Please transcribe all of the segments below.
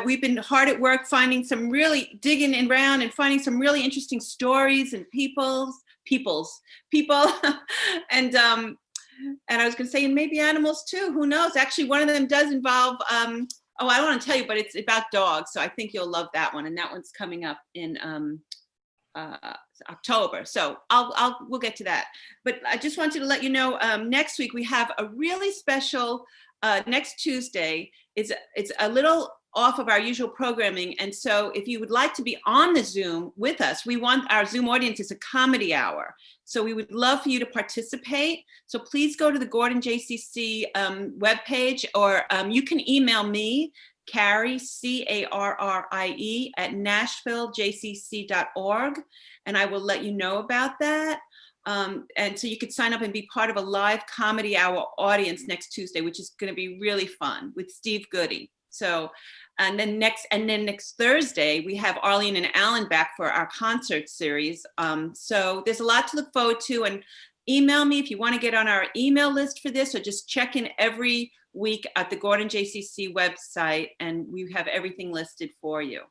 we've been hard at work finding some really digging around and finding some really interesting stories and people, and I was going to say, and maybe animals too. Who knows? Actually, one of them does involve. Oh, I don't want to tell you, but it's about dogs. So I think you'll love that one, and that one's coming up in October. So we'll get to that. But I just wanted to let you know, next week we have a really special. Next Tuesday it's a little off of our usual programming, and so if you would like to be on the Zoom with us, we want our Zoom audience is a comedy hour, so we would love for you to participate. So please go to the Gordon JCC webpage, or you can email me, Carrie, CARRIE @nashvilljcc.org, and I will let you know about that. And so you could sign up and be part of a live comedy hour audience next Tuesday, which is going to be really fun with Steve Goody. So, and then next Thursday, we have Arlene and Alan back for our concert series. So there's a lot to look forward to, and email me if you want to get on our email list for this, or just check in every week at the Gordon JCC website, and we have everything listed for you.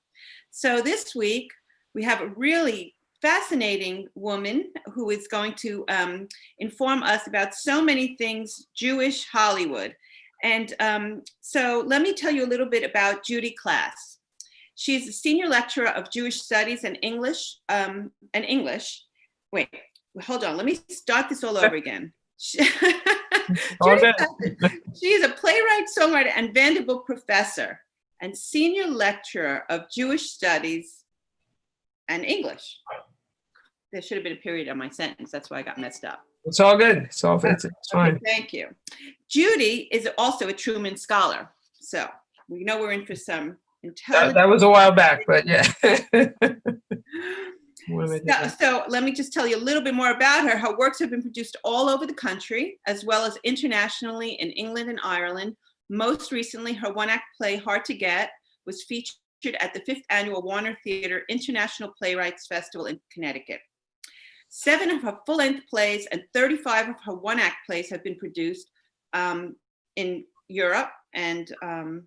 So this week, we have a really fascinating woman who is going to inform us about so many things Jewish Hollywood. And so let me tell you a little bit about Judy Klass. She's a senior lecturer of Jewish Studies and English. Wait, hold on, let me start this all over again. She is a playwright, songwriter, and Vanderbilt professor and senior lecturer of Jewish Studies and English. There should have been a period on my sentence. That's why I got messed up. It's all good. It's all fancy. It's fine. Okay, thank you. Judy is also a Truman Scholar. So we know we're in for some intelligent. That was a while back, but yeah. So let me just tell you a little bit more about her. Her works have been produced all over the country, as well as internationally in England and Ireland. Most recently, her one-act play, Hard to Get, was featured at the 5th Annual Warner Theater International Playwrights Festival in Connecticut. 7 of her full-length plays and 35 of her one-act plays have been produced in Europe, and her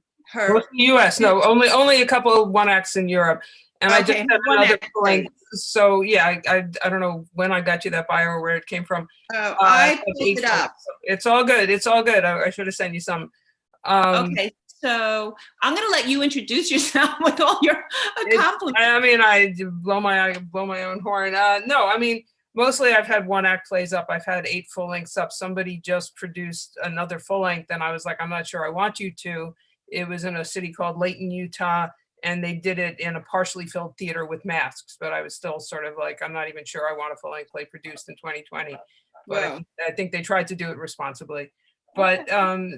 Most in the U.S. No, only a couple of one-acts in Europe. And okay, I just had another point. So yeah, I don't know when I got you that bio or where it came from. I pulled it up. It's all good. It's all good. I should have sent you some. Okay. So I'm going to let you introduce yourself with all your compliments. I mean, I blow my own horn. No, I mean, mostly I've had one-act plays up. I've had 8 full-lengths up. Somebody just produced another full-length, and I was like, I'm not sure I want you to. It was in a city called Layton, Utah, and they did it in a partially filled theater with masks. But I was still sort of like, I'm not even sure I want a full-length play produced in 2020. But wow. I think they tried to do it responsibly. But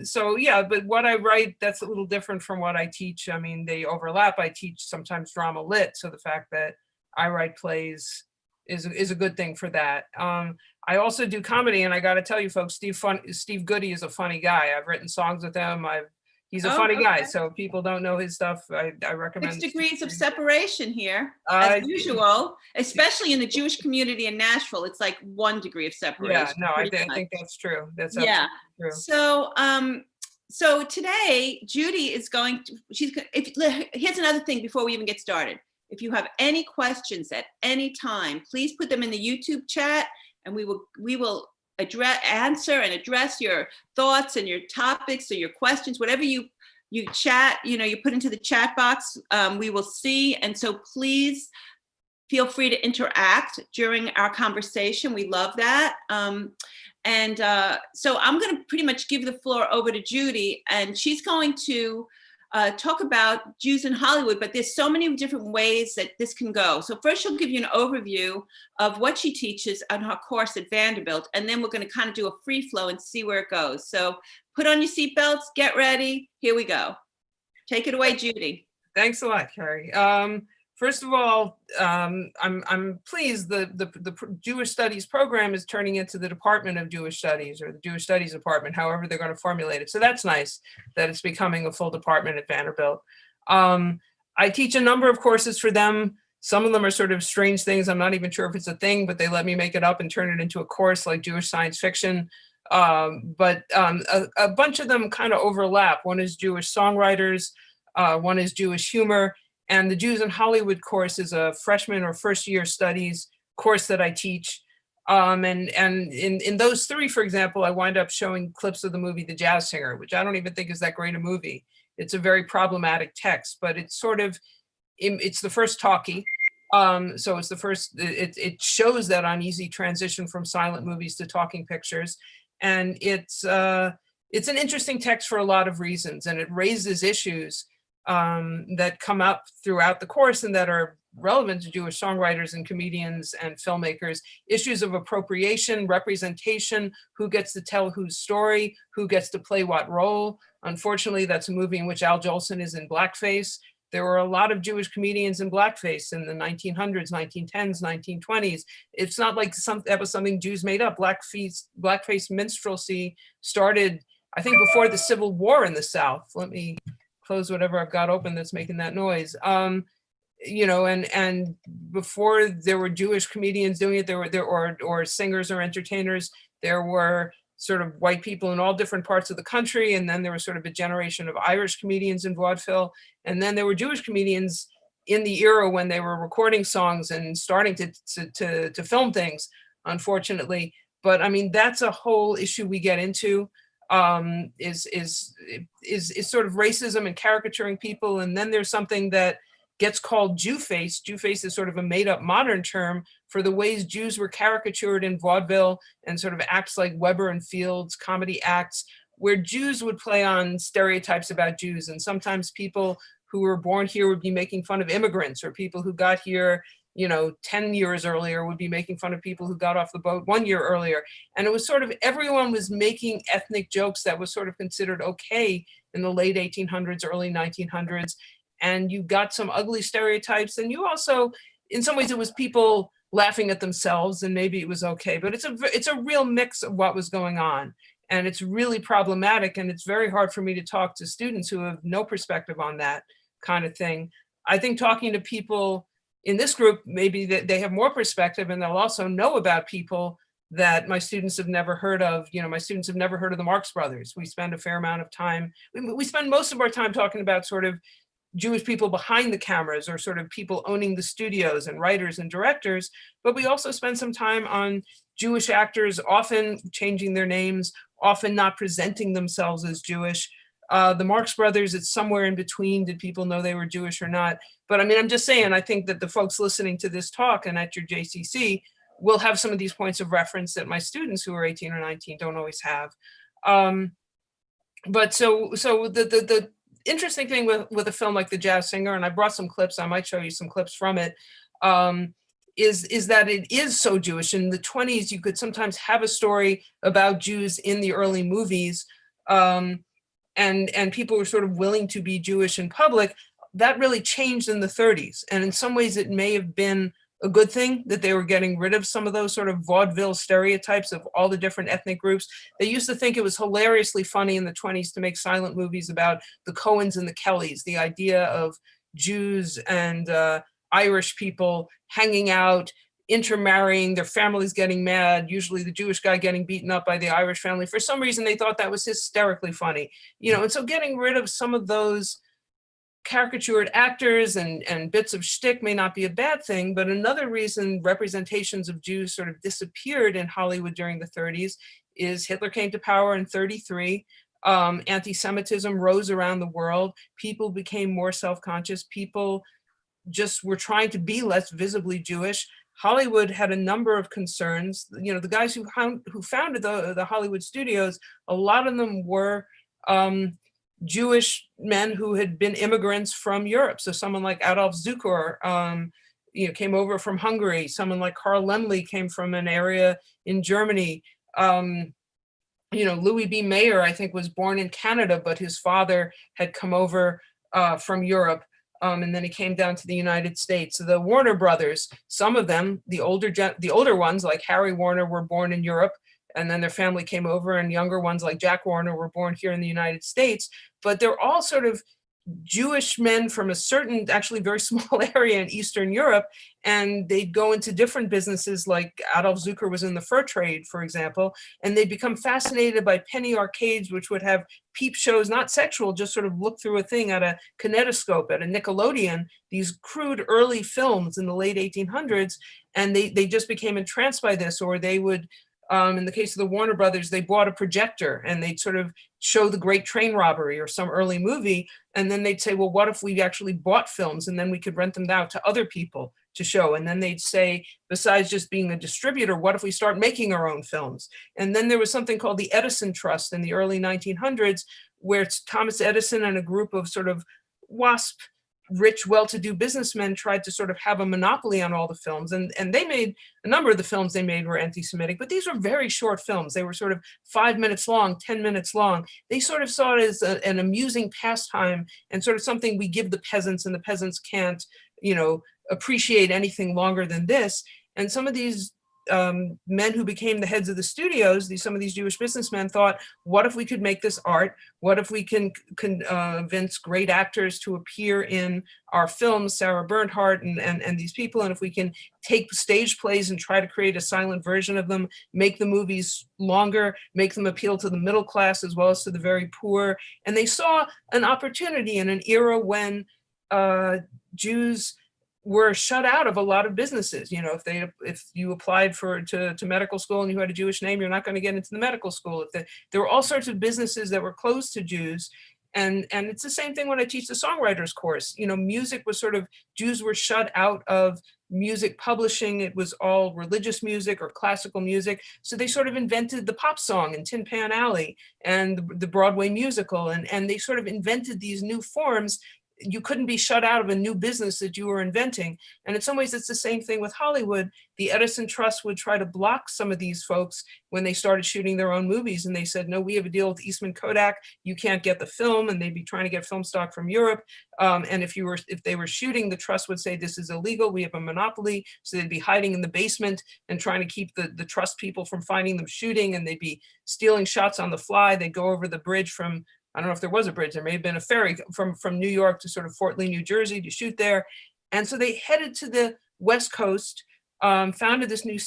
so yeah, but what I write, that's a little different from what I teach. I mean, they overlap. I teach sometimes drama lit, so the fact that I write plays is a good thing for that. I also do comedy, and I got to tell you folks, Steve Goody is a funny guy. I've written songs with him. He's a funny guy, so if people don't know his stuff, I recommend. 6 degrees of separation here, as usual, especially in the Jewish community in Nashville. It's like 1 degree of separation. Yeah, no, I think that's true. That's absolutely true. So, so today Judy is going to. Here's another thing before we even get started. If you have any questions at any time, please put them in the YouTube chat, and we will answer and address your thoughts and your topics or your questions, whatever you chat, you put into the chat box, we will see. And so please feel free to interact during our conversation. We love that. So I'm going to pretty much give the floor over to Judy, and she's going to talk about Jews in Hollywood, but there's so many different ways that this can go. So first she'll give you an overview of what she teaches on her course at Vanderbilt, and then we're going to kind of do a free flow and see where it goes. So put on your seatbelts, get ready, here we go. Take it away, Judy. Thanks a lot, Carrie. First of all, I'm pleased the Jewish Studies program is turning into the Department of Jewish Studies, or the Jewish Studies Department, however they're going to formulate it. So that's nice that it's becoming a full department at Vanderbilt. I teach a number of courses for them. Some of them are sort of strange things. I'm not even sure if it's a thing, but they let me make it up and turn it into a course, like Jewish science fiction. But a bunch of them kind of overlap. One is Jewish songwriters. One is Jewish humor, and the Jews in Hollywood course is a freshman or first year studies course that I teach. And in those three, for example, I wind up showing clips of the movie The Jazz Singer, which I don't even think is that great a movie. It's a very problematic text, but it's sort of, it's the first talkie. So it's the first, it shows that uneasy transition from silent movies to talking pictures. And it's an interesting text for a lot of reasons, and it raises issues that come up throughout the course and that are relevant to Jewish songwriters and comedians and filmmakers. Issues of appropriation, representation, who gets to tell whose story, who gets to play what role. Unfortunately, that's a movie in which Al Jolson is in blackface. There were a lot of Jewish comedians in blackface in the 1900s, 1910s, 1920s. It's not like that was something Jews made up. Blackface minstrelsy started, I think, before the Civil War in the South. Let me close whatever I've got open that's making that noise. You know, and before there were Jewish comedians doing it, or singers or entertainers, there were sort of white people in all different parts of the country, and then there was sort of a generation of Irish comedians in vaudeville, and then there were Jewish comedians in the era when they were recording songs and starting to film things, unfortunately. But I mean, that's a whole issue we get into, is sort of racism and caricaturing people. And then there's something that gets called Jew-face. Jew-face is sort of a made-up modern term for the ways Jews were caricatured in vaudeville and sort of acts like Weber and Fields, comedy acts, where Jews would play on stereotypes about Jews. And sometimes people who were born here would be making fun of immigrants, or people who got here, you know, 10 years earlier would be making fun of people who got off the boat 1 year earlier. And it was sort of, everyone was making ethnic jokes that was sort of considered okay in the late 1800s, early 1900s. And you got some ugly stereotypes, and you also, in some ways, it was people laughing at themselves, and maybe it was okay, but it's a real mix of what was going on, and it's really problematic, and it's very hard for me to talk to students who have no perspective on that kind of thing. I think talking to people in this group, maybe that they have more perspective, and they'll also know about people that my students have never heard of. You know, my students have never heard of the Marx Brothers. We spend a fair amount of time, we spend most of our time talking about sort of Jewish people behind the cameras, or sort of people owning the studios and writers and directors, but we also spend some time on Jewish actors, often changing their names, often not presenting themselves as Jewish. The Marx Brothers, it's somewhere in between. Did people know they were Jewish or not? But I mean, I'm just saying, I think that the folks listening to this talk and at your JCC will have some of these points of reference that my students who are 18 or 19 don't always have. But so the interesting thing with a film like The Jazz Singer, and I brought some clips, I might show you some clips from it, is that it is so Jewish. In the 20s, you could sometimes have a story about Jews in the early movies, and people were sort of willing to be Jewish in public. That really changed in the 30s. And in some ways, it may have been a good thing that they were getting rid of some of those sort of vaudeville stereotypes of all the different ethnic groups. They used to think it was hilariously funny in the 20s to make silent movies about the Cohens and the Kellys, the idea of Jews and Irish people hanging out, intermarrying, their families getting mad, usually the Jewish guy getting beaten up by the Irish family. For some reason, they thought that was hysterically funny. You know, and so getting rid of some of those caricatured actors and bits of shtick may not be a bad thing, but another reason representations of Jews sort of disappeared in Hollywood during the 30s is Hitler came to power in 33. Anti-Semitism rose around the world. People became more self-conscious. People just were trying to be less visibly Jewish. Hollywood had a number of concerns. You know, the guys who founded the Hollywood studios, a lot of them were Jewish men who had been immigrants from Europe. So someone like Adolf Zukor, you know, came over from Hungary. Someone like Carl Laemmle came from an area in Germany. You know, Louis B. Mayer, I think, was born in Canada, but his father had come over from Europe. And then he came down to the United States. So the Warner brothers, some of them, the older ones like Harry Warner were born in Europe, and then their family came over, and younger ones like Jack Warner were born here in the United States. But they're all sort of Jewish men from a certain, actually very small area in Eastern Europe, and they'd go into different businesses, like Adolf Zucker was in the fur trade, for example, and they'd become fascinated by penny arcades, which would have peep shows, not sexual, just sort of look through a thing at a kinetoscope at a Nickelodeon, these crude early films in the late 1800s, and they just became entranced by this. Or they would, in the case of the Warner Brothers, they bought a projector and they'd sort of show the Great Train Robbery or some early movie. And then they'd say, well, what if we actually bought films and then we could rent them out to other people to show? And then they'd say, besides just being a distributor, what if we start making our own films? And then there was something called the Edison Trust in the early 1900s, where it's Thomas Edison and a group of sort of WASP rich, well-to-do businessmen tried to sort of have a monopoly on all the films. And they made, a number of the films they made were anti-Semitic, but these were very short films. They were sort of 5 minutes long, 10 minutes long. They sort of saw it as an amusing pastime and sort of something we give the peasants, and the peasants can't, appreciate anything longer than this. And some of these men who became the heads of the studios, some of these Jewish businessmen thought, what if we could make this art? What if we can convince great actors to appear in our films, Sarah Bernhardt and these people, and if we can take stage plays and try to create a silent version of them, make the movies longer, make them appeal to the middle class as well as to the very poor. And they saw an opportunity in an era when Jews were shut out of a lot of businesses. If you applied to medical school and you had a Jewish name, you're not going to get into the medical school. There were all sorts of businesses that were closed to Jews. And it's the same thing when I teach the songwriters course. Music was sort of, Jews were shut out of music publishing. It was all religious music or classical music. So they sort of invented the pop song and Tin Pan Alley and the Broadway musical. And they sort of invented these new forms. You couldn't be shut out of a new business that you were inventing. And in some ways, it's the same thing with Hollywood. The Edison Trust would try to block some of these folks when they started shooting their own movies. And they said, no, we have a deal with Eastman Kodak. You can't get the film. And they'd be trying to get film stock from Europe. And if they were shooting, the trust would say, this is illegal. We have a monopoly. So they'd be hiding in the basement and trying to keep the trust people from finding them shooting. And they'd be stealing shots on the fly. They'd go over the bridge from, I don't know if there was a bridge, there may have been a ferry from New York to sort of Fort Lee, New Jersey to shoot there. And so they headed to the West Coast, founded this new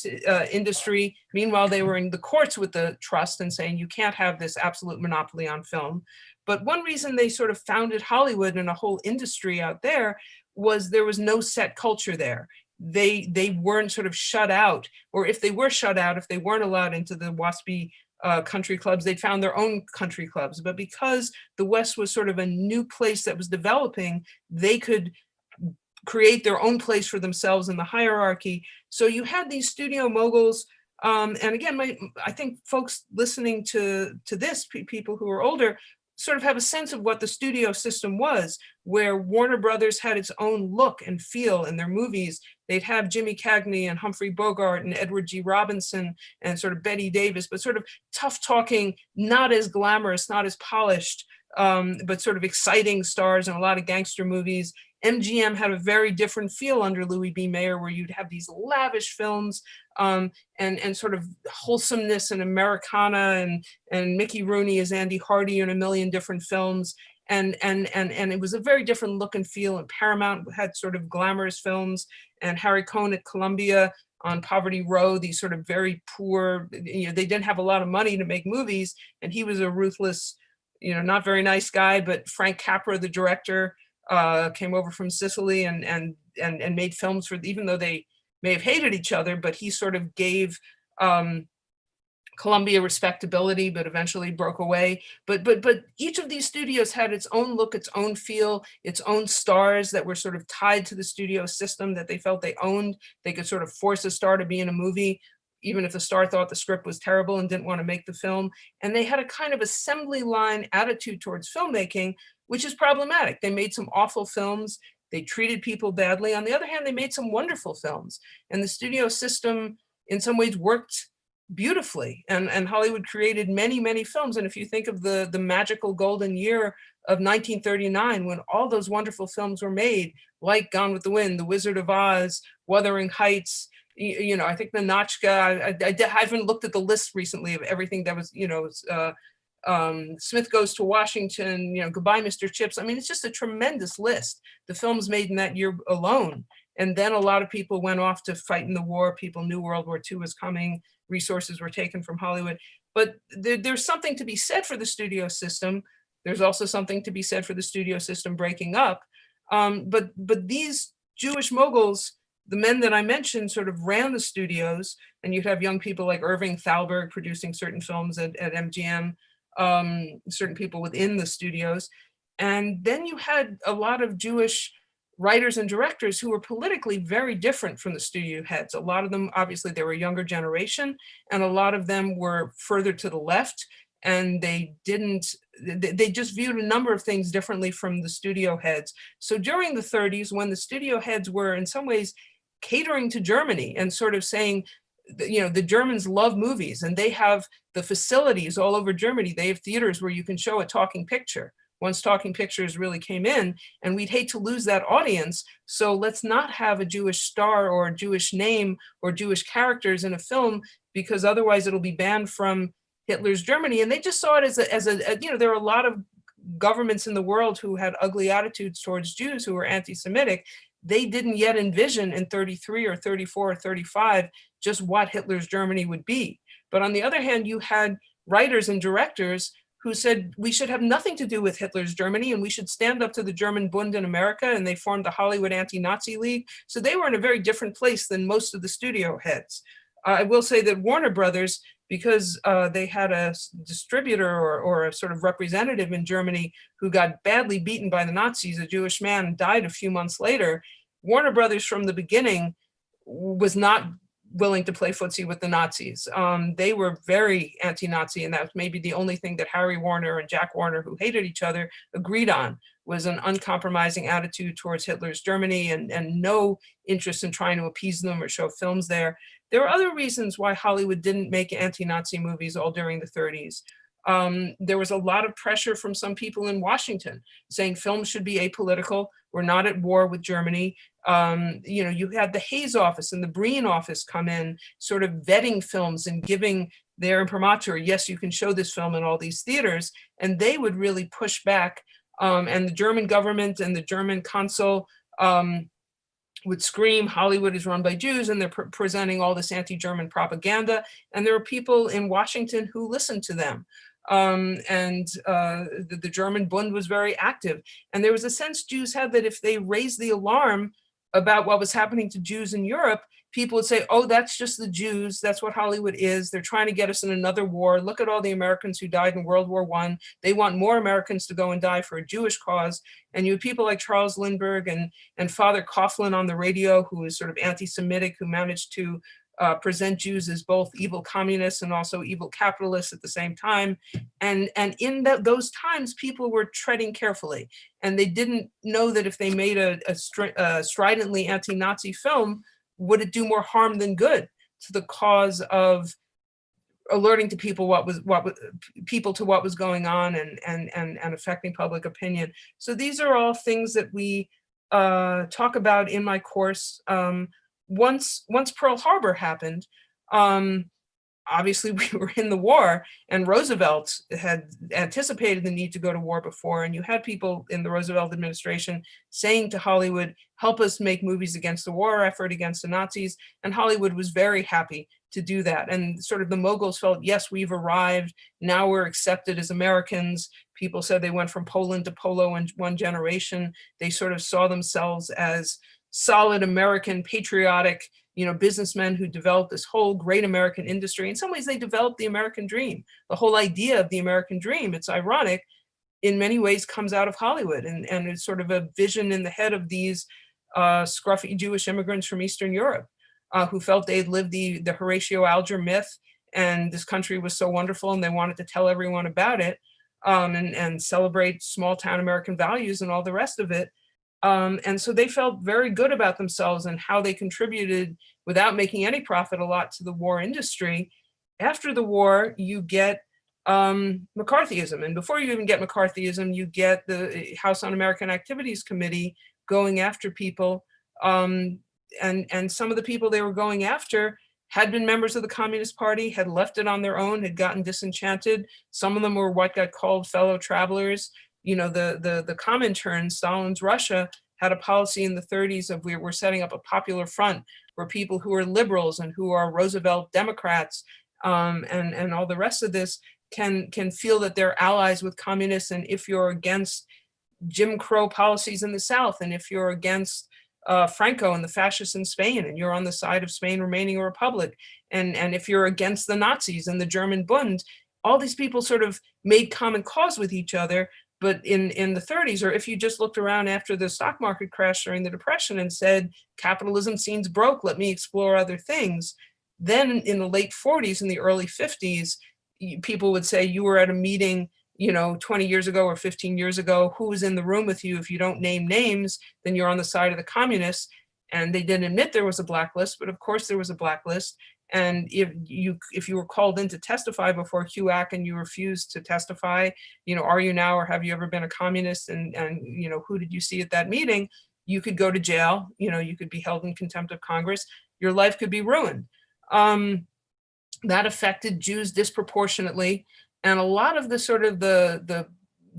industry. Meanwhile, they were in the courts with the trust and saying, you can't have this absolute monopoly on film. But one reason they sort of founded Hollywood and a whole industry out there was no set culture there. They weren't sort of shut out, or if they were shut out, if they weren't allowed into the WASPy country clubs, they'd found their own country clubs. But because the West was sort of a new place that was developing, they could create their own place for themselves in the hierarchy. So you had these studio moguls. And again, I think folks listening to this, people who are older, sort of have a sense of what the studio system was, where Warner Brothers had its own look and feel in their movies. They'd have Jimmy Cagney and Humphrey Bogart and Edward G. Robinson and sort of Bette Davis, but sort of tough talking, not as glamorous, not as polished, but sort of exciting stars in a lot of gangster movies. MGM had a very different feel under Louis B. Mayer, where you'd have these lavish films and sort of wholesomeness and Americana, and Mickey Rooney as Andy Hardy in a million different films. And it was a very different look and feel. And Paramount had sort of glamorous films, and Harry Cohn at Columbia on Poverty Row, these sort of very poor, they didn't have a lot of money to make movies. And he was a ruthless, not very nice guy. But Frank Capra, the director, came over from Sicily and made films for, even though they may have hated each other, but he sort of gave Columbia respectability, but eventually broke away. But each of these studios had its own look, its own feel, its own stars that were sort of tied to the studio system that they felt they owned. They could sort of force a star to be in a movie, even if the star thought the script was terrible and didn't want to make the film. And they had a kind of assembly line attitude towards filmmaking, which is problematic. They made some awful films. They treated people badly. On the other hand, they made some wonderful films. And the studio system, in some ways, worked beautifully. And Hollywood created many, many films. And if you think of the magical golden year of 1939, when all those wonderful films were made, like Gone with the Wind, The Wizard of Oz, Wuthering Heights, I think Ninotchka, I haven't looked at the list recently of everything that was, Smith Goes to Washington, Goodbye, Mr. Chips. I mean, it's just a tremendous list. The films made in that year alone. And then a lot of people went off to fight in the war. People knew World War II was coming. Resources were taken from Hollywood. But there's something to be said for the studio system. There's also something to be said for the studio system breaking up. But these Jewish moguls, the men that I mentioned, sort of ran the studios, and you'd have young people like Irving Thalberg producing certain films at MGM, certain people within the studios. And then you had a lot of Jewish writers and directors who were politically very different from the studio heads. A lot of them, obviously, they were a younger generation, and a lot of them were further to the left, and they just viewed a number of things differently from the studio heads. So during the 30s, when the studio heads were in some ways catering to Germany and sort of saying, the Germans love movies, and they have the facilities all over Germany. They have theaters where you can show a talking picture. Once talking pictures really came in, and we'd hate to lose that audience. So let's not have a Jewish star or a Jewish name or Jewish characters in a film, because otherwise it'll be banned from Hitler's Germany. And they just saw it as there are a lot of governments in the world who had ugly attitudes towards Jews, who were anti-Semitic. They didn't yet envision in 33 or 34 or 35 just what Hitler's Germany would be. But on the other hand, you had writers and directors who said we should have nothing to do with Hitler's Germany, and we should stand up to the German Bund in America, and they formed the Hollywood Anti-Nazi League. So they were in a very different place than most of the studio heads. I will say that Warner Brothers, because they had a distributor or a sort of representative in Germany who got badly beaten by the Nazis, a Jewish man died a few months later, Warner Brothers from the beginning was not willing to play footsie with the Nazis. They were very anti-Nazi, and that was maybe the only thing that Harry Warner and Jack Warner, who hated each other, agreed on, was an uncompromising attitude towards Hitler's Germany and no interest in trying to appease them or show films there. There were other reasons why Hollywood didn't make anti-Nazi movies all during the 30s. There was a lot of pressure from some people in Washington saying films should be apolitical. We're not at war with Germany. You had the Hayes office and the Breen office come in, sort of vetting films and giving their imprimatur, yes, you can show this film in all these theaters, and they would really push back. And the German government and the German consul would scream, Hollywood is run by Jews, and they're presenting all this anti-German propaganda. And there were people in Washington who listened to them. The German Bund was very active. And there was a sense Jews had that if they raised the alarm about what was happening to Jews in Europe, people would say, oh, that's just the Jews. That's what Hollywood is. They're trying to get us in another war. Look at all the Americans who died in World War I. They want more Americans to go and die for a Jewish cause. And you had people like Charles Lindbergh and Father Coughlin on the radio, who was sort of anti-Semitic, who managed to present Jews as both evil communists and also evil capitalists at the same time. And in those times, people were treading carefully. And they didn't know that if they made a stridently anti-Nazi film, would it do more harm than good to the cause of alerting to people what was going on and affecting public opinion. So these are all things that we talk about in my course. Once Pearl Harbor happened, obviously we were in the war, and Roosevelt had anticipated the need to go to war before, and you had people in the Roosevelt administration saying to Hollywood, help us make movies against the war effort against the Nazis, and Hollywood was very happy to do that. And sort of the moguls felt, yes, we've arrived, now we're accepted as Americans. People said they went from Poland to Polo in one generation. They sort of saw themselves as solid American, patriotic, businessmen who developed this whole great American industry. In some ways, they developed the American dream. The whole idea of the American dream, it's ironic, in many ways comes out of Hollywood. And it's sort of a vision in the head of these scruffy Jewish immigrants from Eastern Europe who felt they'd lived the Horatio Alger myth, and this country was so wonderful, and they wanted to tell everyone about it and celebrate small town American values and all the rest of it. And so they felt very good about themselves and how they contributed without making any profit a lot to the war industry. After the war, you get McCarthyism. And before you even get McCarthyism, you get the House Un-American Activities Committee going after people. And some of the people they were going after had been members of the Communist Party, had left it on their own, had gotten disenchanted. Some of them were what got called fellow travelers. You know, the Comintern, Stalin's Russia, had a policy in the 30s of we're setting up a popular front where people who are liberals and who are Roosevelt Democrats and all the rest of this can feel that they're allies with communists. And if you're against Jim Crow policies in the South, and if you're against Franco and the fascists in Spain, and you're on the side of Spain remaining a republic, and if you're against the Nazis and the German Bund, all these people sort of made common cause with each other. But in the 30s, or if you just looked around after the stock market crash during the Depression and said, capitalism seems broke, let me explore other things, then in the late 40s and the early 50s, people would say you were at a meeting, you know, 20 years ago or 15 years ago, who was in the room with you? If you don't name names, then you're on the side of the communists. And they didn't admit there was a blacklist, but of course there was a blacklist. And if you were called in to testify before HUAC and you refused to testify, you know, are you now or have you ever been a communist? And you know, who did you see at that meeting? You could go to jail, you know, you could be held in contempt of Congress, your life could be ruined. That affected Jews disproportionately. And a lot of the sort of the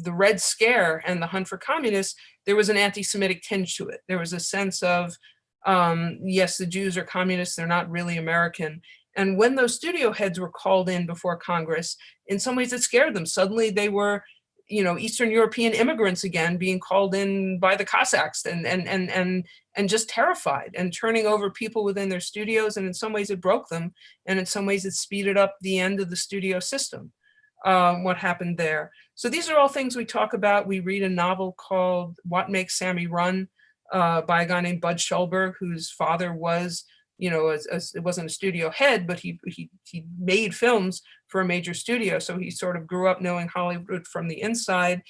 Red Scare and the hunt for communists, there was an anti-Semitic tinge to it. There was a sense of, yes, the Jews are communists, they're not really American. And when those studio heads were called in before Congress, in some ways it scared them. Suddenly they were, you know, Eastern European immigrants again being called in by the Cossacks and just terrified and turning over people within their studios. And in some ways it broke them. And in some ways it speeded up the end of the studio system. What happened there. So these are all things we talk about. We read a novel called What Makes Sammy Run by a guy named Bud Schulberg, whose father was, you know, it wasn't a studio head, but he made films for a major studio. So he sort of grew up knowing Hollywood from the inside.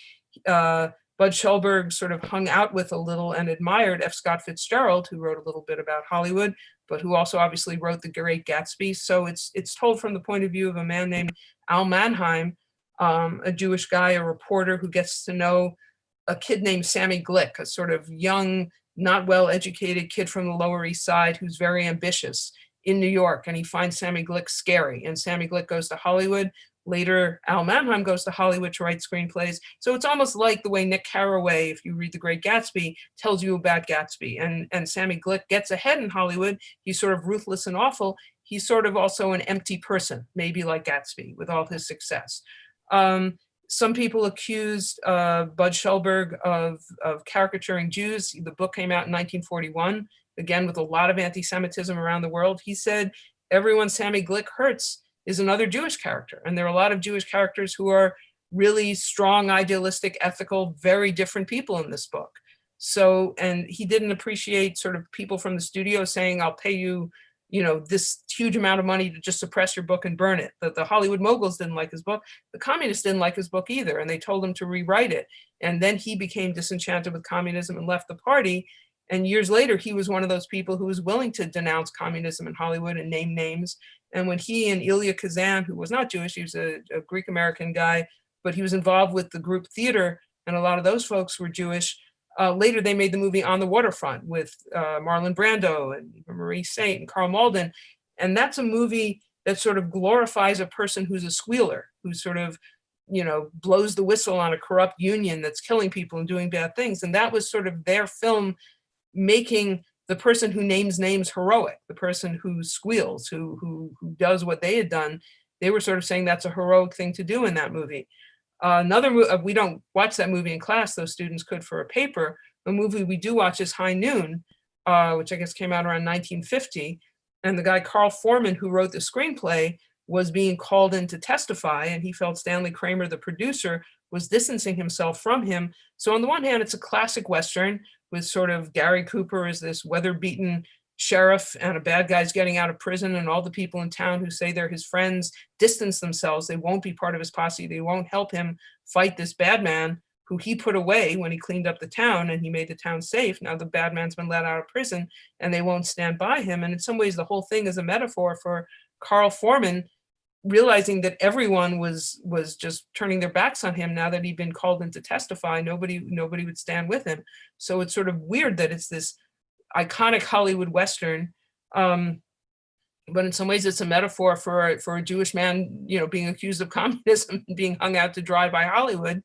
Bud Schulberg sort of hung out with a little and admired F. Scott Fitzgerald, who wrote a little bit about Hollywood, but who also obviously wrote The Great Gatsby. So it's told from the point of view of a man named Al Mannheim, a Jewish guy, a reporter who gets to know a kid named Sammy Glick, a sort of young, not well-educated kid from the Lower East Side who's very ambitious in New York. And he finds Sammy Glick scary. And Sammy Glick goes to Hollywood. Later, Al Mannheim goes to Hollywood to write screenplays. So it's almost like the way Nick Carraway, if you read The Great Gatsby, tells you about Gatsby. And Sammy Glick gets ahead in Hollywood. He's sort of ruthless and awful. He's sort of also an empty person, maybe like Gatsby, with all his success. Some people accused Bud Schulberg of caricaturing Jews. The book came out in 1941, again, with a lot of anti-Semitism around the world. He said, everyone Sammy Glick hurts is another Jewish character. And there are a lot of Jewish characters who are really strong, idealistic, ethical, very different people in this book. So, and he didn't appreciate sort of people from the studio saying, I'll pay you, you know, this huge amount of money to just suppress your book and burn it. The Hollywood moguls didn't like his book. The communists didn't like his book either. And they told him to rewrite it. And then he became disenchanted with communism and left the party. And years later, he was one of those people who was willing to denounce communism in Hollywood and name names. And when he and Elia Kazan, who was not Jewish, he was a Greek-American guy, but he was involved with the group theater, and a lot of those folks were Jewish. Later, they made the movie On the Waterfront with Marlon Brando and Marie Saint and Carl Malden. And that's a movie that sort of glorifies a person who's a squealer, who sort of, you know, blows the whistle on a corrupt union that's killing people and doing bad things. And that was sort of their film making the person who names names heroic, the person who squeals, who does what they had done. They were sort of saying that's a heroic thing to do in that movie. We don't watch that movie in class, those students could for a paper. The movie we do watch is High Noon, which I guess came out around 1950. And the guy, Carl Foreman, who wrote the screenplay, was being called in to testify, and he felt Stanley Kramer, the producer, was distancing himself from him. So on the one hand, it's a classic Western with sort of Gary Cooper as this weather-beaten sheriff and a bad guy's getting out of prison, and all the people in town who say they're his friends distance themselves. They won't be part of his posse. They won't help him fight this bad man who he put away when he cleaned up the town and he made the town safe. Now the bad man's been let out of prison and they won't stand by him. And in some ways, the whole thing is a metaphor for Carl Foreman realizing that everyone was just turning their backs on him now that he'd been called in to testify. Nobody would stand with him. So it's sort of weird that it's this iconic Hollywood Western. but in some ways it's a metaphor for a Jewish man, being accused of communism and being hung out to dry by Hollywood.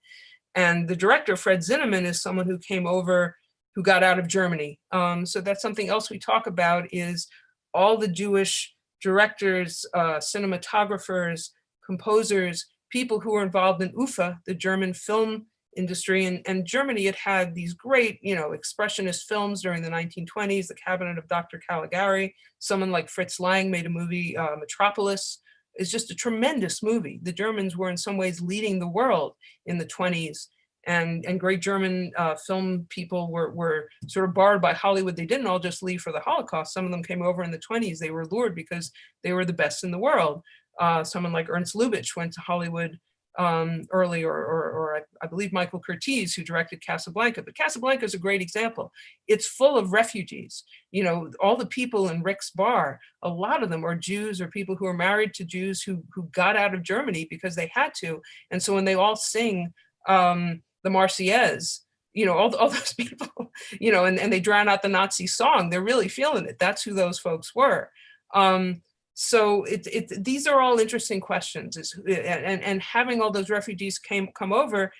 And the director, Fred Zinnemann, is someone who came over, who got out of Germany. So that's something else we talk about, is all the Jewish directors, cinematographers, composers, people who were involved in UFA, the German film industry. And Germany had these great, expressionist films during the 1920s, The Cabinet of Dr. Caligari. Someone like Fritz Lang made a movie, Metropolis. It's just a tremendous movie. The Germans were in some ways leading the world in the 20s. And great German film people were sort of borrowed by Hollywood. They didn't all just leave for the Holocaust. Some of them came over in the 20s. They were lured because they were the best in the world. Someone like Ernst Lubitsch went to Hollywood early, or I believe Michael Curtiz, who directed Casablanca. But Casablanca is a great example. It's full of refugees. All the people in Rick's bar, a lot of them are Jews or people who are married to Jews who got out of Germany because they had to. And so when they all sing the Marseillaise, all those people, and they drown out the Nazi song, they're really feeling it. That's who those folks were. So these are all interesting questions, and having all those refugees come over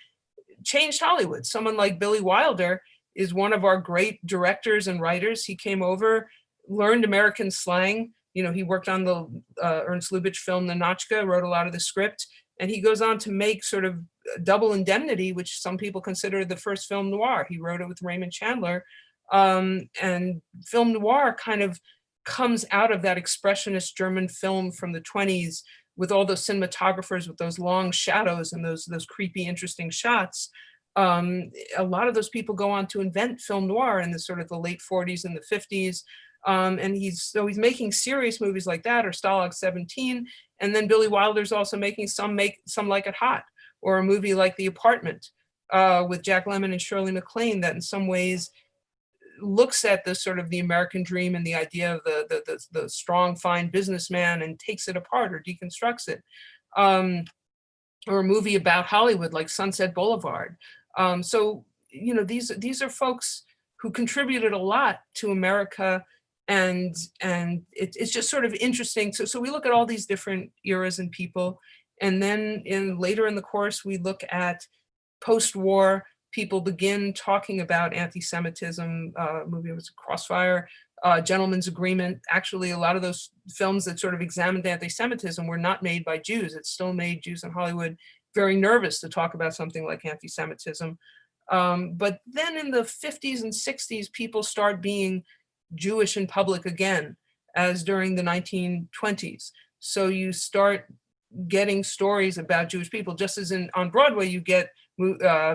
changed Hollywood. Someone like Billy Wilder is one of our great directors and writers. He came over, learned American slang. He worked on the Ernst Lubitsch film, The Notchka, wrote a lot of the script, and he goes on to make sort of Double Indemnity, which some people consider the first film noir. He wrote it with Raymond Chandler, and film noir kind of comes out of that expressionist German film from the 20s, with all those cinematographers with those long shadows and those creepy, interesting shots. A lot of those people go on to invent film noir in the sort of the late 40s and the 50s. And he's making serious movies like that, or Stalag 17. And then Billy Wilder's also making Some Like It Hot, or a movie like The Apartment with Jack Lemmon and Shirley MacLaine, that in some ways looks at the sort of the American dream and the idea of the strong, fine businessman and takes it apart or deconstructs it. Or a movie about Hollywood like Sunset Boulevard. So, these are folks who contributed a lot to America, and it's just sort of interesting. So we look at all these different eras and people, and then later in the course, we look at post-war. People begin talking about anti-Semitism. Movie was Crossfire, Gentleman's Agreement. Actually, a lot of those films that sort of examined anti-Semitism were not made by Jews. It still made Jews in Hollywood very nervous to talk about something like anti-Semitism. But then in the 50s and 60s, people start being Jewish in public again, as during the 1920s. So you start getting stories about Jewish people, just as on Broadway, you get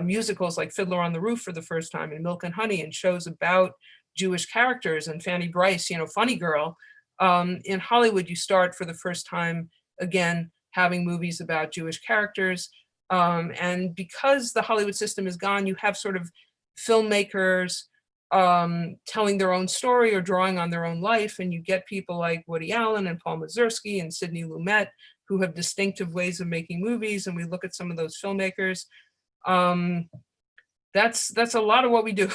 musicals like Fiddler on the Roof for the first time, and Milk and Honey, and shows about Jewish characters, and Fanny Brice, Funny Girl. In Hollywood, you start for the first time again having movies about Jewish characters. And because the Hollywood system is gone, you have sort of filmmakers telling their own story or drawing on their own life, and you get people like Woody Allen and Paul Mazursky and Sidney Lumet, who have distinctive ways of making movies, and we look at some of those filmmakers. That's a lot of what we do.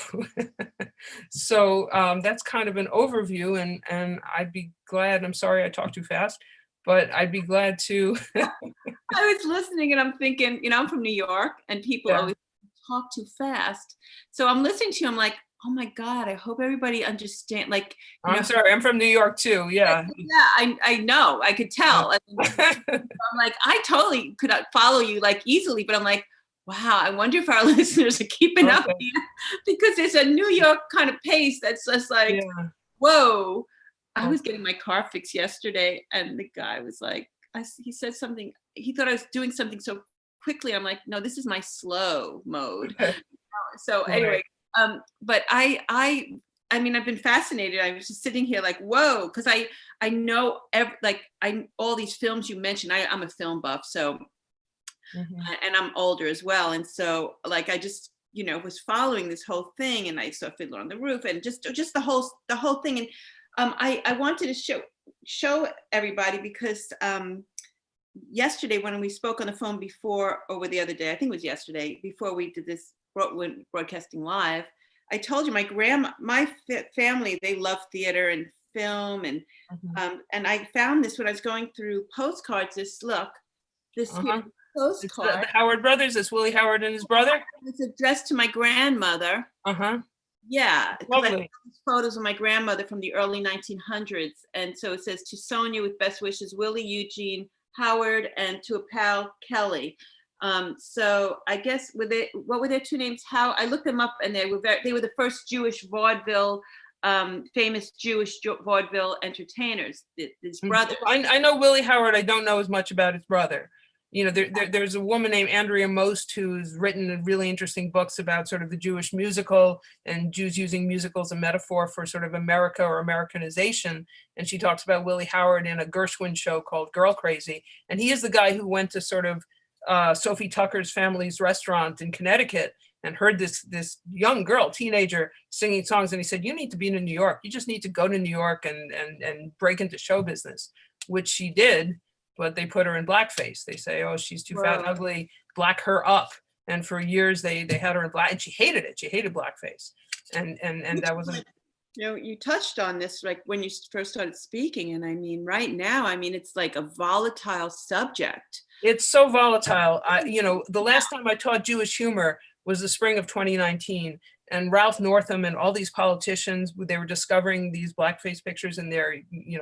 So that's kind of an overview, and I'd be glad, I'm sorry I talked too fast, but I'd be glad to. I was listening and I'm thinking, I'm from New York, and people always talk too fast. So I'm listening to you, I'm like, oh my God, I hope everybody understand. Like, I'm sorry, I'm from New York too. Yeah. Yeah, I know, I could tell. I'm like, I totally could follow you like easily, but I'm like, wow, I wonder if our listeners are keeping up here, because there's a New York kind of pace that's just like, whoa. I was getting my car fixed yesterday, and the guy was like, he said something, he thought I was doing something so quickly. I'm like, no, this is my slow mode. So anyway, but I mean, I've been fascinated. I was just sitting here like, whoa, because I know all these films you mentioned. I'm a film buff, so and I'm older as well, and so like I just was following this whole thing, and I saw Fiddler on the Roof, and just the whole thing, and I wanted to show everybody, because yesterday when we spoke on the phone before, or the other day, I think it was yesterday, before we did this broadcasting live, I told you my family, they love theater and film, Mhm. and I found this when I was going through postcards. This Uh-huh. here It's postcard the Howard brothers. It's Willie Howard and his brother. was addressed to my grandmother. Uh-huh. Yeah, because I found Lovely. these photos of my grandmother from the early 1900s, and so it says, "To Sonia with best wishes, Willie Eugene Howard, and to a pal, Kelly." So I guess what were their two names? How I looked them up, and they were the first Jewish vaudeville, famous Jewish vaudeville entertainers. His Mhm. brothers. I know Willie Howard. I don't know as much about his brother. You know, there's a woman named Andrea Most who's written really interesting books about sort of the Jewish musical and Jews using musical as a metaphor for sort of America or Americanization. And she talks about Willie Howard in a Gershwin show called Girl Crazy. And he is the guy who went to sort of Sophie Tucker's family's restaurant in Connecticut and heard this young girl, teenager, singing songs. And he said, "You need to be in New York. You just need to go to New York and break into show business," which she did. But they put her in blackface. They say, "Oh, she's too fat and Whoa. ugly, black her up." And for years they had her in black, and she hated it. She hated blackface. And that wasn't. You touched on this like when you first started speaking, and I mean, right now, I mean, it's like a volatile subject. It's so volatile. The last time I taught Jewish humor was the spring of 2019, and Ralph Northam and all these politicians, they were discovering these blackface pictures in their,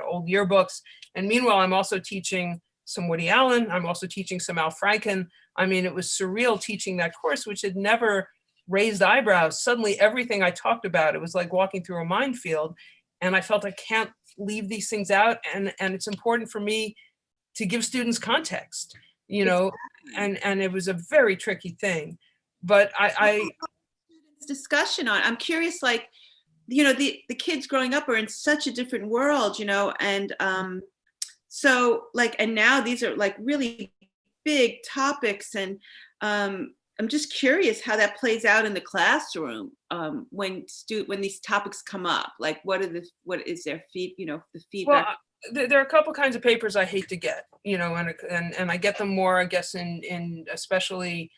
old yearbooks. And meanwhile, I'm also teaching some Woody Allen. I'm also teaching some Al Franken. I mean, it was surreal teaching that course, which had never raised eyebrows. Suddenly, everything I talked about, it was like walking through a minefield. And I felt I can't leave these things out. And it's important for me to give students context, Exactly. and it was a very tricky thing. But I Discussion on. I'm curious, like, the kids growing up are in such a different world, and so like, and now these are like really big topics, and I'm just curious how that plays out in the classroom, when these topics come up. Like, what is their the well, feedback? there are a couple kinds of papers I hate to get, and I get them more, I guess, in especially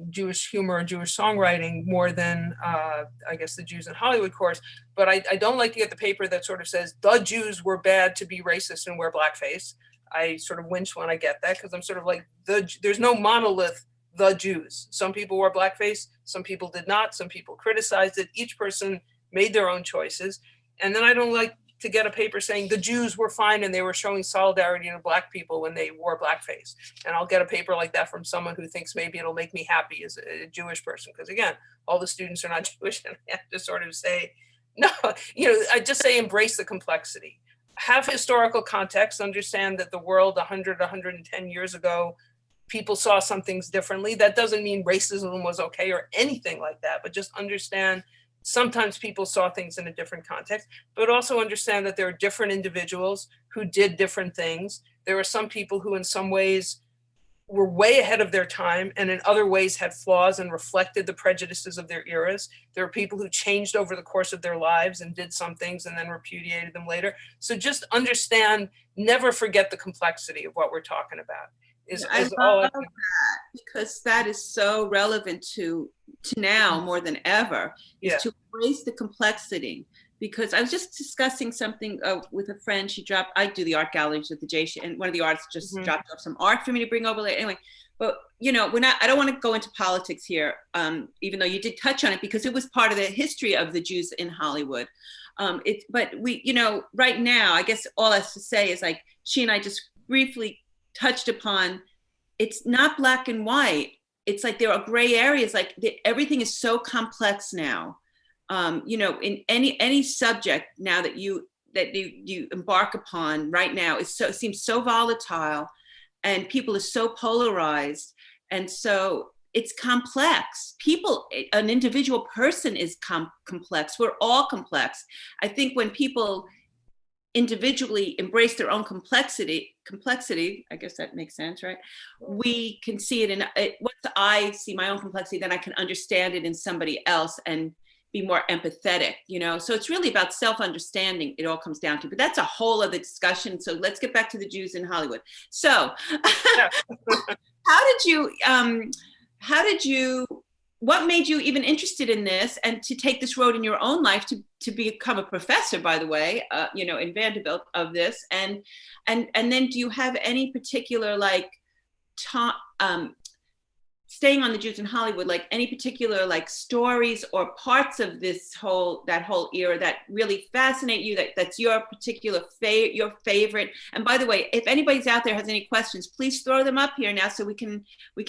Jewish humor or Jewish songwriting more than I guess the Jews in Hollywood course. But I don't like to get the paper that sort of says the Jews were bad to be racist and wear blackface. I sort of winch when I get that, because I'm sort of like, there's no monolith the Jews. Some people wore blackface, some people did not, some people criticized it. Each person made their own choices. And then I don't like to get a paper saying the Jews were fine and they were showing solidarity to black people when they wore blackface. And I'll get a paper like that from someone who thinks maybe it'll make me happy as a Jewish person. Because again, all the students are not Jewish, and I have to sort of say, no, I just say embrace the complexity. Have historical context, understand that the world 100, 110 years ago, people saw some things differently. That doesn't mean racism was okay or anything like that, but just understand sometimes people saw things in a different context, but also understand that there are different individuals who did different things. There are some people who in some ways were way ahead of their time and in other ways had flaws and reflected the prejudices of their eras. There are people who changed over the course of their lives and did some things and then repudiated them later. So just understand, never forget the complexity of what we're talking about. I Is all love that, because that is so relevant to now more than ever, is Yeah. to embrace the complexity. Because I was just discussing something with a friend. I do the art galleries with the J, and one of the artists just dropped off some art for me to bring over later. Anyway, but I don't want to go into politics here, even though you did touch on it, because it was part of the history of the Jews in Hollywood. But we, right now, I guess all I have to say is, like, she and I just briefly touched upon, it's not black and white. It's like there are gray areas. Like, everything is so complex now. In any subject now that you embark upon right now, seems so volatile, and people are so polarized, and so it's complex. An individual person is complex. We're all complex. I think when people individually embrace their own complexity, I guess that makes sense, right? We can see it once I see my own complexity, then I can understand it in somebody else and be more empathetic, So it's really about self-understanding, it all comes down to, but that's a whole other discussion. So let's get back to the Jews in Hollywood. So Yeah. how did you what made you even interested in this and to take this road in your own life to become a professor, by the way, in Vanderbilt of this? And then do you have any particular, like, staying on the Jews in Hollywood, like any particular like stories or parts of that whole era that really fascinate you, that's your particular your favorite? And by the way, if anybody's out there has any questions, please throw them up here now so we can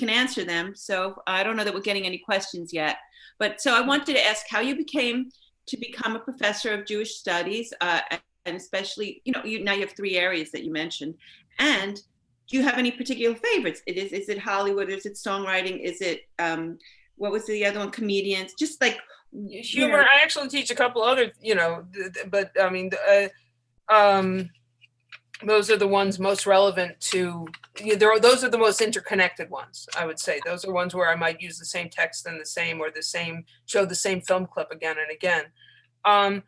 answer them. So I don't know that we're getting any questions yet, but so I wanted to ask how you became to become a professor of Jewish studies, and especially, now you have 3 areas that you mentioned. And do you have any particular favorites? Is it Hollywood? Is it songwriting? Is it, what was the other one? Comedians? Just like humor. I actually teach a couple other, but I mean, those are the ones most relevant to, those are the most interconnected ones, I would say. Those are ones where I might use the same text and show the same film clip again and again. I